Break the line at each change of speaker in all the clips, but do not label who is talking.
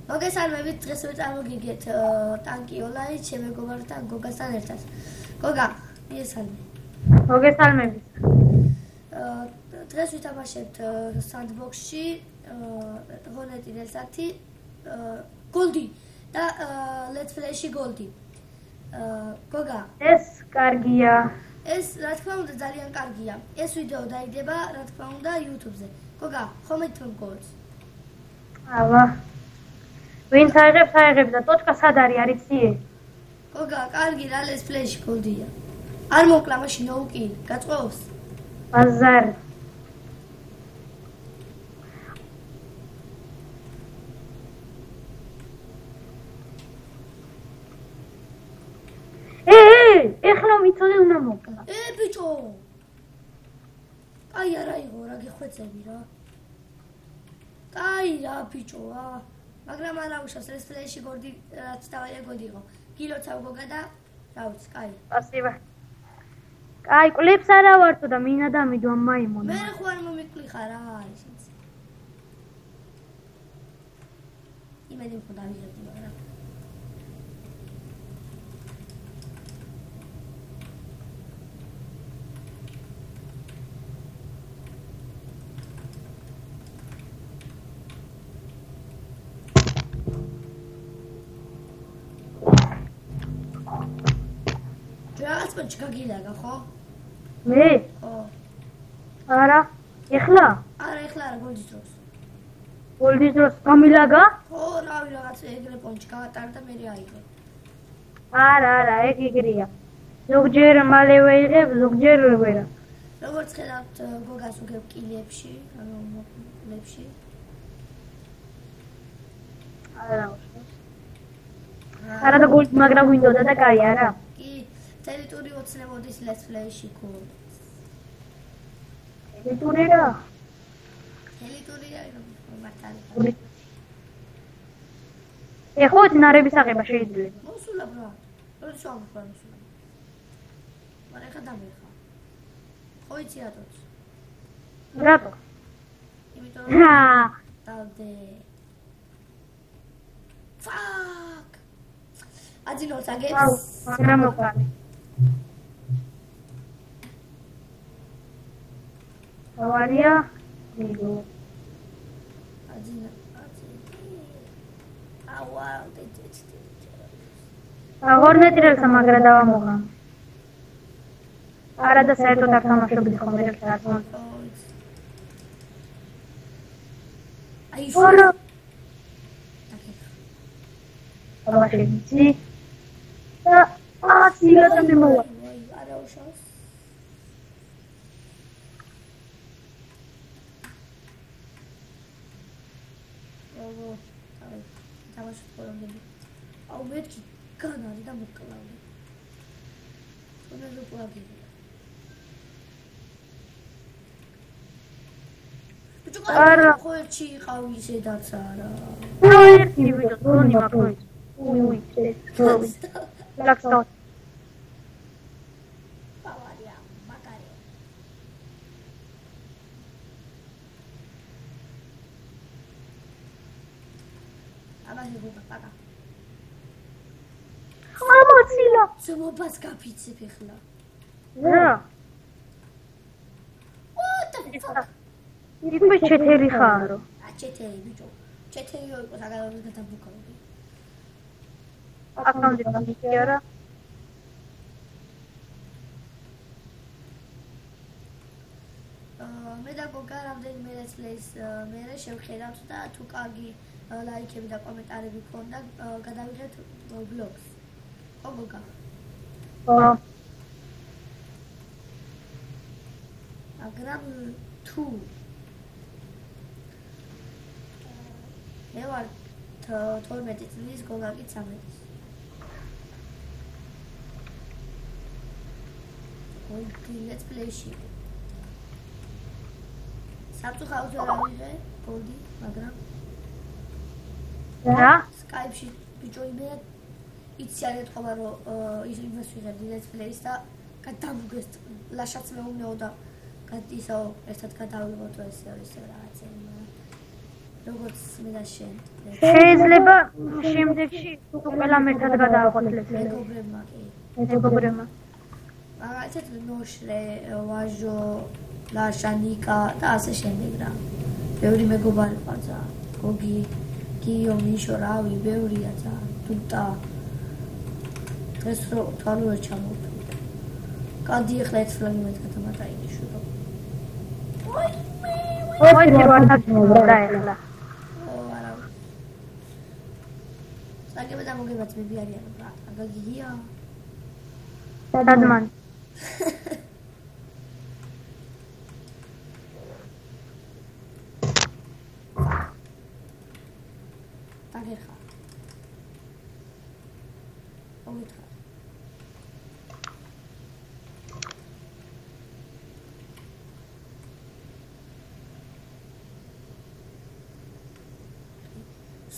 მოგესალმებით, დღეს ვეწამოგიგეთ ტანკი ონლაინ შემეგობართან გოგასთან ერთად. გოგა, მიესალმე.
მოგესალმებით.
დღეს ვითამაშებთ სანდბოქსში ღონეტი ნელსათი გოლდი და let's play-ში გოლდი. გოგა,
ეს კარგია.
ეს რა თქმა უნდა ძალიან კარგია. ეს ვიდეო დაიდება რა თქმა უნდა YouTube-ზე. გოგა, ხომ ეთქვენ გოლს?
აბა. ვინც აიღებს და ტოჩკა სად არის, არ იცი?
გოგა, კარგი რა let's play-ში გოლდია. არ მოკლა მაშინ ნოუკინ, გაწყობს?
ბაზარ. ეხლა მიწოდე უნდა მოკლა.
ბიჭო. აი არა იღო რა გეხვეწები რა. აი რა ბიჭო რა. მაგრამ არა უშავს ეს ფლეში გორდი რაც დავაია გოდიღო. გილოცავ გოგა და რა ვიცი, კაი.
სპასიბა. კაი, კლიპს არა ვართო და მინა დამიდვა მაიმონა.
მე ხო არ მომიკლი ხარ რა არის ის. იმედი ხო დავიღებდი მაგრამ რაღაც პოჩ გაგილაგა ხო?
მე?
ხო.
არა, ეხლა?
არა, ეხლა არა გოლდის დროს.
გოლდის დროს გამილაგა?
ხო, რავი რაღაც ეგრე პონჩ გავატარდა მე აიღე.
არა, ეგ იგრია. ზოგჯერ მალე ვეიღებ, ზოგჯერ ვერა.
როგორც ხედავთ გოგას უგებ კილებში, ანუ მოკლებში.
არა. არა და გოლი მაგრამ ვინდოდა და კაი არა.
ტერიტორი ოცნებოდის let's play-ში გოლს.
ტერიტორი რა?
ტერიტორი რა მართალი.
ეხლა ნარების აღება შეიძლება.
მოსულა ბრა. როდი შევამოხარ მოსულა. მაგრამ ეხლა დამეხა. ხო იცი რატოც?
რატო?
იმიტომ
რომ
დავდე. Fuck. აძინოს აგებს.
მაგრამ მოყარი. ავარია ვიდეო აღორნეტირელსა მაგრა დავამოღა არა და საერთოდ არ თამაშობდი ხოლმე ერთად
აი შორო
თამაშობდი და სიგადა მიმოვა
არა უშავს აუ მეთქი განარი და მოკლავდი. თუნდაც უყურებია. ბიჭო, არა, ხო ერთში იყავი ისედაც არა.
ერთი ვიდეო თუნი მაქვს. უი, ეს. ლაქსტო.
პავარია, მაგარი. აბა გოგა, პაკა.
ამოცილა.
ზომობას გაფიცებ ახლა.
რა?
What the fuck?
იქ ჩეთერი ხარო.
ჩეთერი ბიჭო. ჩეთერი იყო საგალობი გადაბუქავდი.
აკაუნტი დამიქიარა.
მე და გოგა რამდენიმე let's play-ს მე შევხედავთ და თუ კარგი ლაიქები და კომენტარები გქონდა გადავიღეთ ბლოგს. ხო გოგა?
ხო.
მაგრამ თუ მე ვარ 12 წლის გოგა კი 13. გოლდი let's play-ში. საფრთხეებს ვერ ავიღე გოლდი, მაგრამ
რა?
Skype-ში ბიჭო იმე იცი არ ეთქობა რომ იმას ვიღებდი let's play-ს და გადამგვეს ლაშაც მეუნეო და ისო ერთად გადავიღოთ ეს რაღაცა. როგორც მინდა შენ.
შეიძლება შემდეგში ყველამ ერთად გადააყოლეს.
მეგობრებმა კი.
მეგობრებმა.
მაგალითად ნოშრე, ვაჟო, ლაშა, ნიკა და ასე შემდეგ რა. ბევრი მეგობარი ყავს რა. გოგი, გიო, მიშო, რავი, ბევრია რა. თუტა. დღეს რო თვალო ვერ ჩამოვთვლი. გადი ახლა ერთ ფლაგი მეთქათა მატაინიშო.
ოი ვარ თაჩმობრა ეხლა.
არა. საგება და მოგებაც ბიბი არიან რა. გაგიგია.
სადმან.
დაგერხა. ომითხა.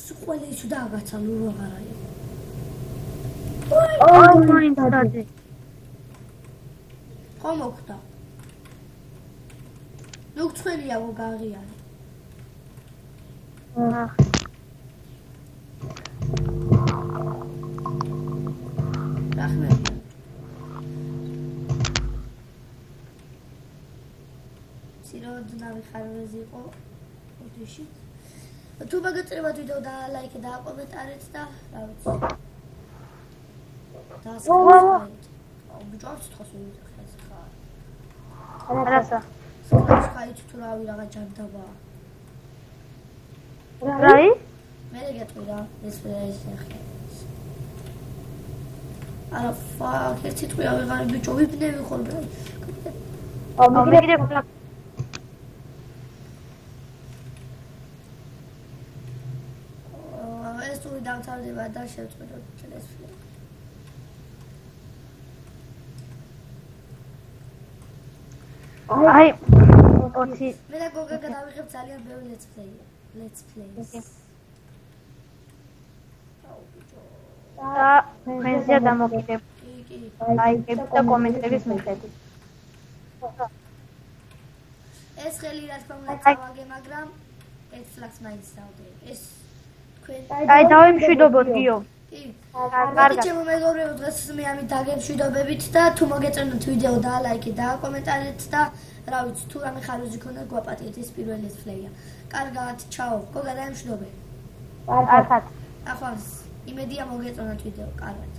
სულ ის დააგაცა ლურო აღარა იყო.
ოი მაინცადე.
ხომ მოხდა? ნუ გწველია გაღიარე.
აჰ.
რახმები. სიროდ ნავიხაროზე იყო ფოტოში. თუ მაგაწერებათ ვიდეო და ლაიქი და კომენტარით და რა ვიცი. და სკროლით. ბიჭებს თხოს ვიძახეს ხარ.
რასა?
სკაით თუ რავი რაღაც ჯანდაბა.
რაი?
მე გეტყვი რა, ეს ახლა. არა ფაკ, ერთი თქვი ავიღარ ბიჭო, ვიბნევი ხოლმე.
მიგრე
ეს თუ დავთავდება და შევწყვეტო ეს ფლეი.
აი, ოცი.
მე და გოგა გადავიღებ ძალიან ბევრი let's plays.
და მეზია დამოკიდებ.
კი.
ლაიქები და კომენტების მიხედვით.
ეს ხელი რა თქმა უნდა წავაგე, მაგრამ ეს ფლაქს მაინც დავდე. ეს თქვენ
აი დავიმშვიდობოთ გიო.
კი.
კარგად.
ჩემო მეგობრებო, დღეს მე ამით დაგემშვიდობებით და თუ მოგეწონათ ვიდეო და ლაიქი და კომენტარით და რა ვიცი, თუ რამე ხარვეზი ქონდა გვაპატიეთ, ეს პირველი let's play-ია. კარგად, ჩაო. გოგა დაემშვიდობე.
კარგად.
ახლა იმედია მოგეწონათ ვიდეო, კარგად.